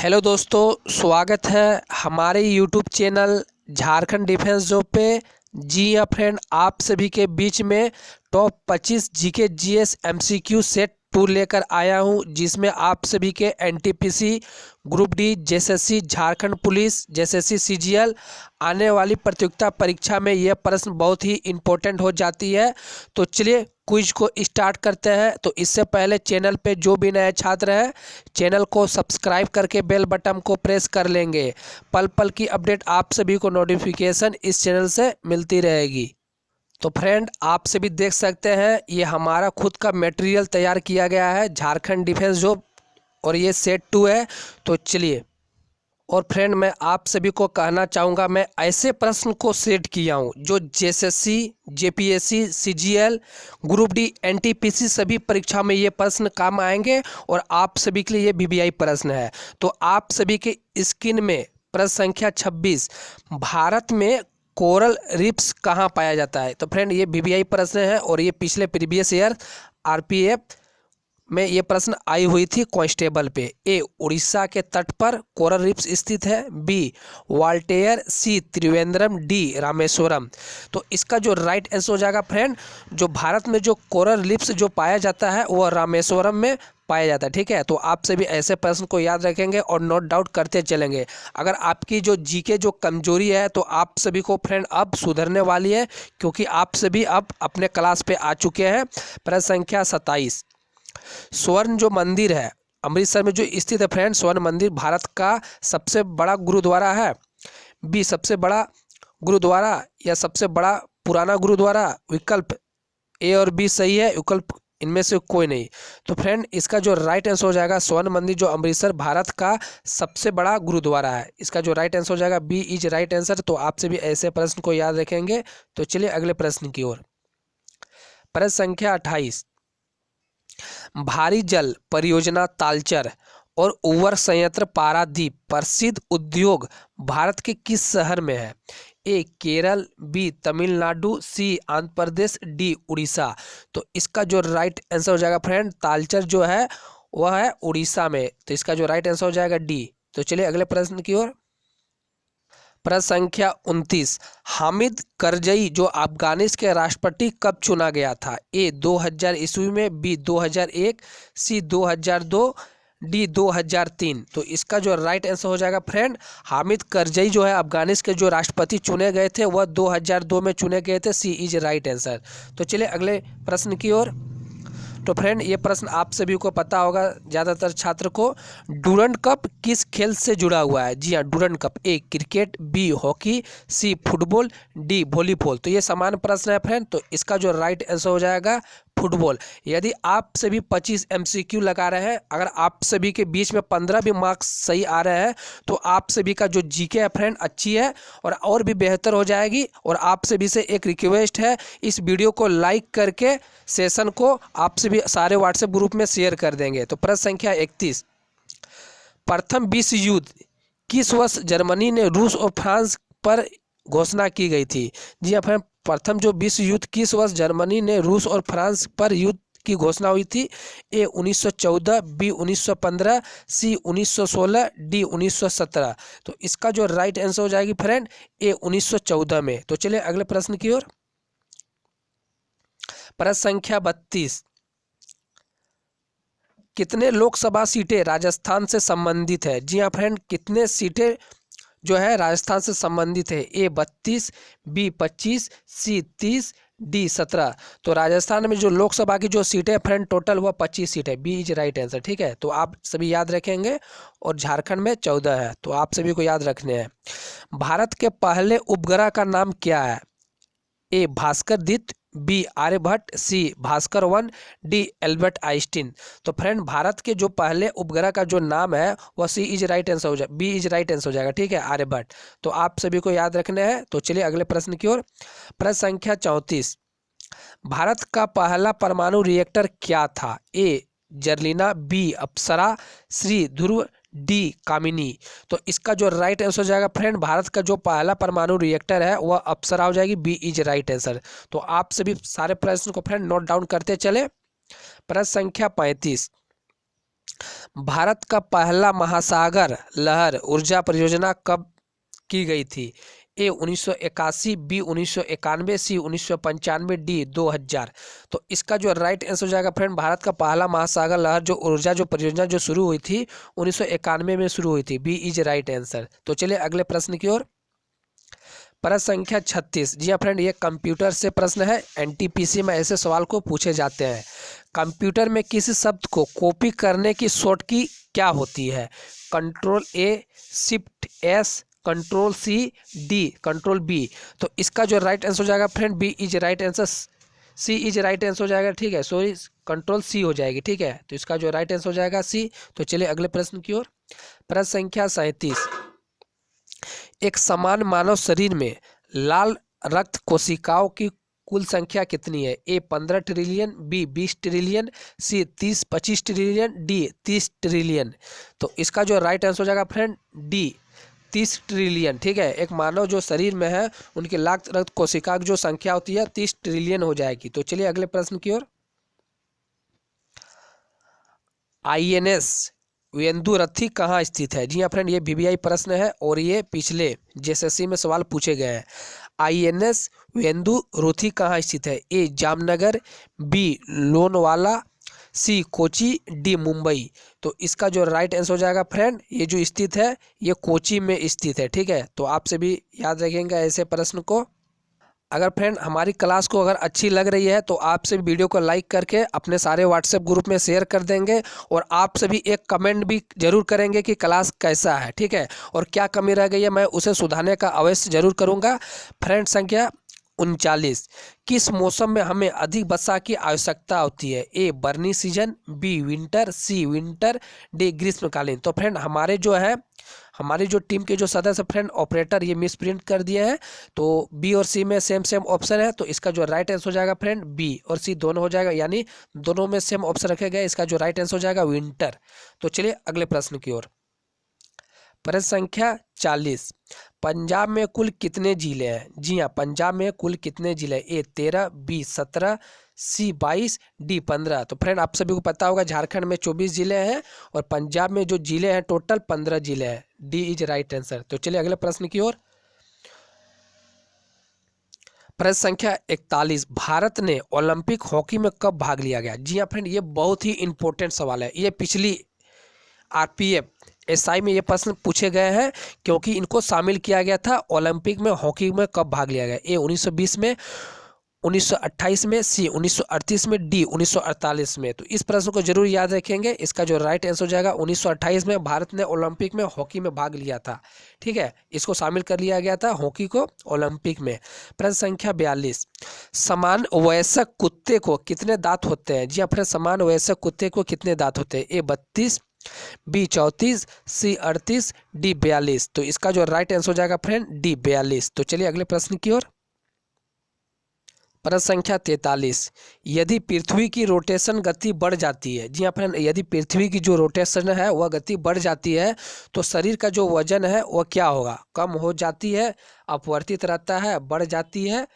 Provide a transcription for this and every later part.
Hello दोस्तों, स्वागत है हमारे YouTube channel Jharkhand defence job पे। जी हाँ फ्रेंड, आप सभी के बीच में top 25 GK GS MCQ set 2 लेकर आया हूँ, जिसमें आप सभी के NTPC, group D, JSSC, Jharkhand police, JSSC CGL आने वाली प्रतियोगिता परीक्षा में यह प्रश्न बहुत ही इम्पोर्टेंट हो जाती है। तो चलिए क्विज को स्टार्ट करते हैं। तो इससे पहले चैनल पे जो भी नए छात्र हैं, चैनल को सब्सक्राइब करके बेल बटन को प्रेस कर लेंगे। पल पल की अपडेट आप सभी को नोटिफिकेशन इस चैनल से मिलती रहेगी। तो फ्रेंड, आप सभी देख सकते हैं, ये हमारा खुद का मटेरियल तैयार किया गया है झारखंड डिफेंस जॉब, और ये सेट 2 है। तो चलिए, और फ्रेंड मैं आप सभी को कहना चाहूँगा, मैं ऐसे प्रश्न को सेट किया हूँ जो JSSC, JPSC, CGL, group D, NTPC सभी परीक्षा में ये प्रश्न काम आएंगे, और आप सभी के लिए ये वीवीआई प्रश्न है। तो आप सभी के स्क्रीन में प्रश्न संख्या 26, भारत में कोरल रीफ्स कहाँ पाया जाता है। तो फ्रेंड ये वीवीआई प्रश्न है, और ये पिछले प्रीवियस ईयर आरपीएफ में ये प्रश्न आई हुई थी कांस्टेबल पे। ए, उड़ीसा के तट पर कोरल रीफ्स स्थित है। B, Waltair. C, Trivandrum. D, Rameswaram. तो इसका जो राइट आंसर हो जाएगा फ्रेंड, जो भारत में जो कोरल रीफ्स जो पाया जाता है वह रामेश्वरम में पाया जाता है। ठीक है, तो आप सभी ऐसे प्रश्न को याद रखेंगे और नोट डाउन करते चलेंगे। अगर आपकी जो जीके जो कमजोरी है, तो आप सभी को फ्रेंड अब सुधरने वाली है, क्योंकि आप सभी अब अपने क्लास पे आ चुके हैं। प्रश्न संख्या 27, स्वर्ण जो मंदिर है अमृतसर में जो स्थित है फ्रेंड, स्वर्ण मंदिर भारत का सबसे बड़ा गुरुद्वारा है। बी, सबसे बड़ा गुरुद्वारा या सबसे बड़ा पुराना गुरुद्वारा। विकल्प ए और बी सही है, विकल्प इनमें से कोई नहीं। तो फ्रेंड इसका जो राइट आंसर हो जाएगा, स्वर्ण मंदिर जो अमृतसर भारत का सबसे बड़ा गुरुद्वारा है, इसका जो राइट आंसर हो जाएगा बी इज राइट आंसर। तो आपसे भी ऐसे प्रश्न को याद रखेंगे। तो चलिए अगले प्रश्न की ओर। प्रश्न संख्या 28, भारी जल परियोजना तालचर और उवर संयंत्र पारादीप प्रसिद्ध उद्योग भारत के किस शहर में है। ए, केरल। बी, तमिलनाडु। सी, आंध्र प्रदेश। डी, उड़ीसा। तो इसका जो राइट आंसर हो जाएगा फ्रेंड, तालचर जो है वह है उड़ीसा में। तो इसका जो राइट आंसर हो जाएगा डी। तो चलिए अगले प्रश्न की ओर। प्रश्न संख्या 29, हामिद करजई जो अफगानिस्तान के राष्ट्रपति कब चुना गया था। ए, 2000 ईस्वी में। बी, 2001। सी, 2002। डी, 2003। तो इसका जो राइट आंसर हो जाएगा फ्रेंड, हामिद करजई जो है अफगानिस्तान के जो राष्ट्रपति चुने गए थे वह 2002 में चुने गए थे। सी इज राइट आंसर। तो चलिए अगले प्रश्न की ओर। तो फ्रेंड ये प्रश्न आप सभी को पता होगा, ज़्यादातर छात्र को। डूरंड कप किस खेल से जुड़ा हुआ है। जी हाँ, Durand cup. A, cricket. B, hockey. C, football. D, volleyball. तो ये समान प्रश्न है फ्रेंड, तो इसका जो राइट आंसर हो जाएगा फुटबॉल। यदि आप सभी 25 एमसीक्यू लगा रहे हैं, अगर आप सभी के बीच में 15 भी मार्क्स सही आ रहे हैं, तो आप सभी का जो जीके है फ्रेंड अच्छी है और भी बेहतर हो जाएगी। और आप सभी से एक रिक्वेस्ट है, इस वीडियो को लाइक करके सेशन को आप सभी सारे व्हाट्सएप ग्रुप में शेयर कर देंगे। तो प्रश्न संख्या 31, प्रथम विश्व युद्ध किस वर्ष जर्मनी ने रूस और फ्रांस पर घोषणा की गई थी। जी हाँ फ्रेंड, प्रथम जो विश्व युद्ध किस वर्ष जर्मनी ने रूस और फ्रांस पर युद्ध की घोषणा हुई थी। ए, 1914। बी, 1915। सी, 1916। डी, 1917। तो इसका जो राइट आंसर हो जाएगी फ्रेंड ए, 1914 में। तो चलिए अगले प्रश्न की ओर। प्रश्न संख्या 32, कितने लोकसभा सीटें राजस्थान से संबंधित है। जी हाँ फ्रेंड, कितने सीटें जो है राजस्थान से संबंधित है। ए, 32। बी, 25। सी, 30। डी, 17। तो राजस्थान में जो लोकसभा की जो सीटें फ्रेंड टोटल हुआ 25 सीट है। B is right answer. ठीक है, तो आप सभी याद रखेंगे। और झारखंड में 14 है, तो आप सभी को याद रखने हैं। भारत के पहले उपग्रह का नाम क्या है। ए, भास्कर दित्य। बी, आर्यभट्ट। सी, भास्कर 1। D, Albert Einstein. तो फ्रेंड भारत के जो पहले उपग्रह का जो नाम है वह सी इज राइट आंसर हो जाएगा, बी इज राइट आंसर हो जाएगा। ठीक है, आर्यभट्ट। तो आप सभी को याद रखने हैं। तो चलिए अगले प्रश्न की ओर। प्रश्न संख्या 34, भारत का पहला परमाणु रिएक्टर क्या था। ए, जर्लिना। बी, अप्सरा। सी, ध्रुव। डी, कामिनी। तो इसका जो राइट आंसर हो जाएगा फ्रेंड, भारत का जो पहला परमाणु रिएक्टर है वह अप्सरा हो जाएगी। B is right answer. तो आप सभी सारे प्रश्न को फ्रेंड नोट डाउन करते चले। प्रश्न संख्या 35, भारत का पहला महासागर लहर ऊर्जा परियोजना कब की गई थी? ए 1981, बी 1991, सी 1995, डी 2000। तो इसका जो राइट आंसर हो जाएगा फ्रेंड, भारत का पहला महासागर लहर जो ऊर्जा जो परियोजना जो शुरू हुई थी 1991 में शुरू हुई थी। B is right answer. तो चलिए अगले प्रश्न की ओर। प्रश्न संख्या 36। जी हाँ फ्रेंड, ये कंप्यूटर से प्रश्न है। एनटीपीसी में ऐसे सवाल को पूछे जाते हैं। कंप्यूटर में किसी शब्द को कॉपी करने की शॉर्ट की क्या होती है? Control A, shift S, control C, D control B. तो इसका जो राइट आंसर हो जाएगा friend, B is right answer, C is right answer हो जाएगा। ठीक है, सॉरी, कंट्रोल सी हो जाएगी। ठीक है, तो इसका जो राइट आंसर हो जाएगा सी। तो चलिए अगले प्रश्न की ओर। प्रश्न संख्या 37। एक समान मानव शरीर में लाल रक्त कोशिकाओं की कुल संख्या कितनी है? ए 15 ट्रिलियन, बी 20 ट्रिलियन, सी 30-25 ट्रिलियन, डी 30 ट्रिलियन। तो इसका जो राइट आंसर हो जाएगा फ्रेंड, डी 30 ट्रिलियन। ठीक है, एक मानव जो शरीर में है उनकी लाल रक्त कोशिका की जो संख्या होती है 30 ट्रिलियन हो जाएगी। तो चलिए अगले प्रश्न की ओर। आईएनएस वेंदुरथी कहाँ स्थित है? जी हाँ फ्रेंड, ये वीवीआई प्रश्न है और ये पिछले जेएसएससी में सवाल पूछे गए हैं। आईएनएस वेंदुरुथी कहाँ स्थित है? ए जामनगर, बी लोनावाला, सी कोची, डी मुंबई। तो इसका जो राइट आंसर हो जाएगा फ्रेंड, ये जो स्थित है ये कोची में स्थित है। ठीक है, तो आपसे भी याद रखेंगे ऐसे प्रश्न को। अगर फ्रेंड हमारी क्लास को अगर अच्छी लग रही है तो आपसे वीडियो को लाइक करके अपने सारे व्हाट्सएप ग्रुप में शेयर कर देंगे, और आपसे भी एक कमेंट भी जरूर करेंगे कि क्लास कैसा है। ठीक है, और क्या कमी रह गई है मैं उसे सुधारने का अवश्य जरूर करूँगा। फ्रेंड संख्या 39। किस मौसम में हमें अधिक वर्षा की आवश्यकता होती है? ए बर्नी सीजन, बी विंटर, सी विंटर, डी ग्रीष्मकालीन। तो फ्रेंड हमारी जो टीम के जो सदस्य फ्रेंड ऑपरेटर ये मिस प्रिंट कर दिए हैं, तो बी और सी में सेम सेम ऑप्शन है। तो इसका जो राइट आंसर हो जाएगा फ्रेंड, बी और सी दोनों हो जाएगा, यानी दोनों में सेम ऑप्शन रखे गए। इसका जो राइट आंसर हो जाएगा विंटर। तो चलिए अगले प्रश्न की ओर। प्रश्न संख्या 40। पंजाब में कुल कितने जिले हैं? जी हाँ, पंजाब में कुल कितने जिले हैं? ए 13, बी 17, सी 22, डी 15। तो फ्रेंड आप सभी को पता होगा झारखंड में 24 जिले हैं और पंजाब में जो जिले हैं टोटल 15 जिले हैं। D is right answer. तो चलिए अगले प्रश्न की ओर। प्रश्न संख्या 41। भारत ने ओलंपिक हॉकी में कब भाग लिया गया? जी हाँ फ्रेंड, ये बहुत ही इंपॉर्टेंट सवाल है। ये पिछली आरपीएफ एसआई में ये प्रश्न पूछे गए हैं, क्योंकि इनको शामिल किया गया था ओलंपिक में हॉकी में कब भाग लिया गया। ए 1920 में, 1928 में, सी 1938 में, डी 1948 में। तो इस प्रश्न को जरूर याद रखेंगे। इसका जो राइट आंसर हो जाएगा 1928 में भारत ने ओलंपिक में हॉकी में भाग लिया था। ठीक है, इसको शामिल कर लिया गया था हॉकी को ओलंपिक में। प्रश्न संख्या 42। समान वयस्क कुत्ते को कितने दांत होते हैं? जी अपने समान वयस्क कुत्ते को कितने दांत होते हैं? ए 32, बी 34, सी 38, डी 42। तो इसका जो राइट आंसर हो जाएगा फ्रेंड, डी 42। तो चलिए अगले प्रश्न की ओर। प्रश्न संख्या 43। यदि पृथ्वी की रोटेशन गति बढ़ जाती है, जी हाँ फ्रेंड, यदि पृथ्वी की जो रोटेशन है वह गति बढ़ जाती है तो शरीर का जो वजन है वह क्या होगा? कम हो जाती है, अपवर्तित रहता है, बढ़ जाती है,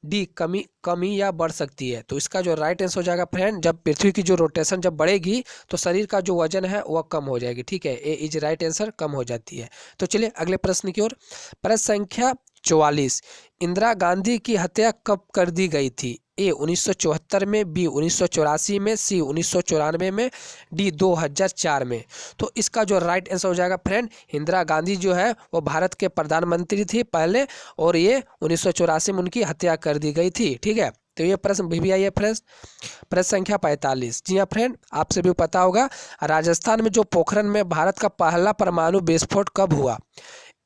डी कमी या बढ़ सकती है। तो इसका जो राइट आंसर हो जाएगा फ्रेंड, जब पृथ्वी की जो रोटेशन जब बढ़ेगी तो शरीर का जो वजन है वह कम हो जाएगी। ठीक है, ए इज राइट आंसर, कम हो जाती है। तो चलिए अगले प्रश्न की ओर। प्रश्न संख्या 44। इंदिरा गांधी की हत्या कब कर दी गई थी? ए 1974 में, बी 1984 में, सी 1994 में, डी 2004 में। तो इसका जो राइट आंसर हो जाएगा फ्रेंड, इंदिरा गांधी जो है वो भारत के प्रधानमंत्री थी पहले, और ये 1984 में उनकी हत्या कर दी गई थी। ठीक है, तो ये प्रश्न भी आई है फ्रेंड। प्रश्न संख्या 45। जी हाँ फ्रेंड, आप सभी को पता होगा राजस्थान में जो पोखरण में भारत का पहला परमाणु विस्फोट कब हुआ?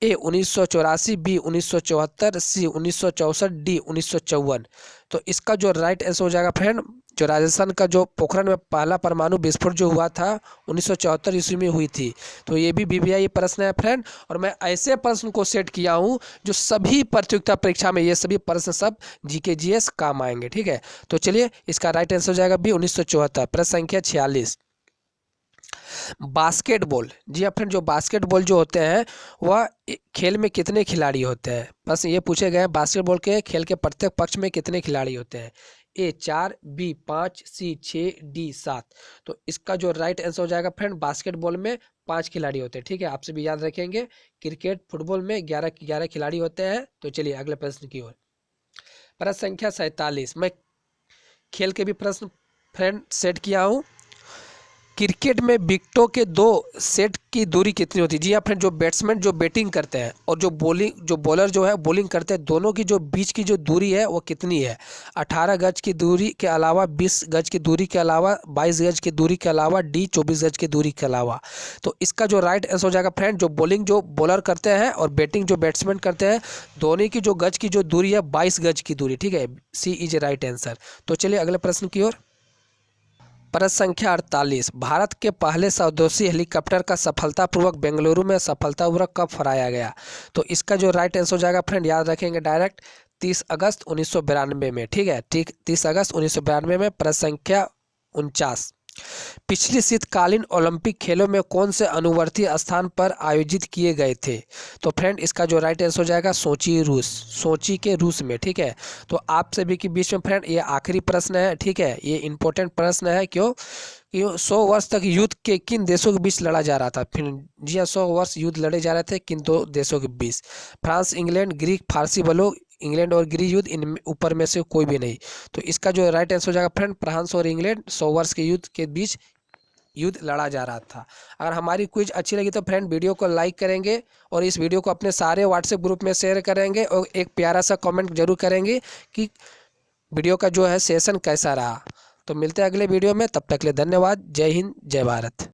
ए 1984, बी 1974, सी 1964, डी 1954। तो इसका जो राइट आंसर हो जाएगा फ्रेंड, जो राजस्थान का जो पोखरण में पहला परमाणु विस्फोट जो हुआ था 1974 ईस्वी में हुई थी। तो ये भी वीवीआई प्रश्न है फ्रेंड, और मैं ऐसे प्रश्न को सेट किया हूँ जो सभी प्रतियोगिता परीक्षा में ये सभी प्रश्न सब जीके जीएस काम आएंगे। ठीक है, तो चलिए इसका राइट आंसर हो जाएगा बी 1974। प्रश्न संख्या 46। बास्केटबॉल, जी हाँ फ्रेंड, जो बास्केटबॉल जो होते हैं वह खेल में कितने खिलाड़ी होते हैं? बस ये पूछे गए हैं बास्केटबॉल के खेल के प्रत्येक पक्ष में कितने खिलाड़ी होते हैं। ए 4, बी 5, सी 6, डी 7। तो इसका जो राइट आंसर हो जाएगा फ्रेंड, बास्केटबॉल में 5 खिलाड़ी होते हैं, ठीक है, आपसे भी याद रखेंगे। क्रिकेट फुटबॉल में 11 खिलाड़ी होते हैं। तो चलिए अगले प्रश्न की ओर। प्रश्न संख्या 47, मैं खेल के भी प्रश्न फ्रेंड सेट किया हूँ। क्रिकेट में विकेटों के 2 सेट की दूरी कितनी होती है? जी हाँ फ्रेंड, जो बैट्समैन जो बैटिंग करते हैं और जो बॉलर जो है बॉलिंग करते हैं, दोनों की जो बीच की जो दूरी है वो कितनी है? 18 गज की दूरी के अलावा, 20 गज की दूरी के अलावा, 22 गज की दूरी के अलावा, डी 24 गज की दूरी के अलावा। तो इसका जो राइट आंसर हो जाएगा फ्रेंड, जो बॉलिंग जो बॉलर करते हैं और बैटिंग जो बैट्समैन करते हैं, दोनों की जो गज की जो दूरी है 22 गज की दूरी, ठीक है, सी इज राइट आंसर। तो चलिए अगले प्रश्न की ओर। प्रश्न संख्या 48, भारत के पहले स्वदेशी हेलीकॉप्टर का सफलतापूर्वक बेंगलुरु में सफलतापूर्वक कब फहराया गया? तो इसका जो राइट आंसर हो जाएगा फ्रेंड, याद रखेंगे डायरेक्ट, 30 अगस्त 1992 में, ठीक है, ठीक 30 अगस्त 1992 में। प्रश्न संख्या 49, पिछली शीतकालीन ओलंपिक खेलों में कौन से अनुवर्ती स्थान पर आयोजित किए गए थे? तो फ्रेंड इसका जो राइट आंसर हो जाएगा सोची, रूस, सोची के रूस में, ठीक है। तो आप सभी के बीच में फ्रेंड ये आखिरी प्रश्न है, ठीक है, ये इंपॉर्टेंट प्रश्न है। क्यों? 100 वर्ष तक युद्ध के किन देशों के बीच लड़ा जा रहा था? फिर जी हाँ, 100 वर्ष युद्ध लड़े जा रहे थे किन 2 देशों के बीच? फ्रांस, इंग्लैंड, ग्रीक, फारसी बलों, इंग्लैंड और ग्रीक युद्ध, इन ऊपर में से कोई भी नहीं। तो इसका जो राइट आंसर हो जाएगा फ्रेंड, फ्रांस और इंग्लैंड 100 वर्ष के युद्ध के बीच युद्ध लड़ा जा रहा था। अगर हमारी क्विज अच्छी लगी तो फ्रेंड वीडियो को लाइक करेंगे और इस वीडियो को अपने सारे व्हाट्सएप ग्रुप में शेयर करेंगे और एक प्यारा सा कमेंट जरूर करेंगे कि वीडियो का जो है सेशन कैसा रहा। तो मिलते हैं अगले वीडियो में, तब तक के लिए धन्यवाद। जय हिंद, जय भारत।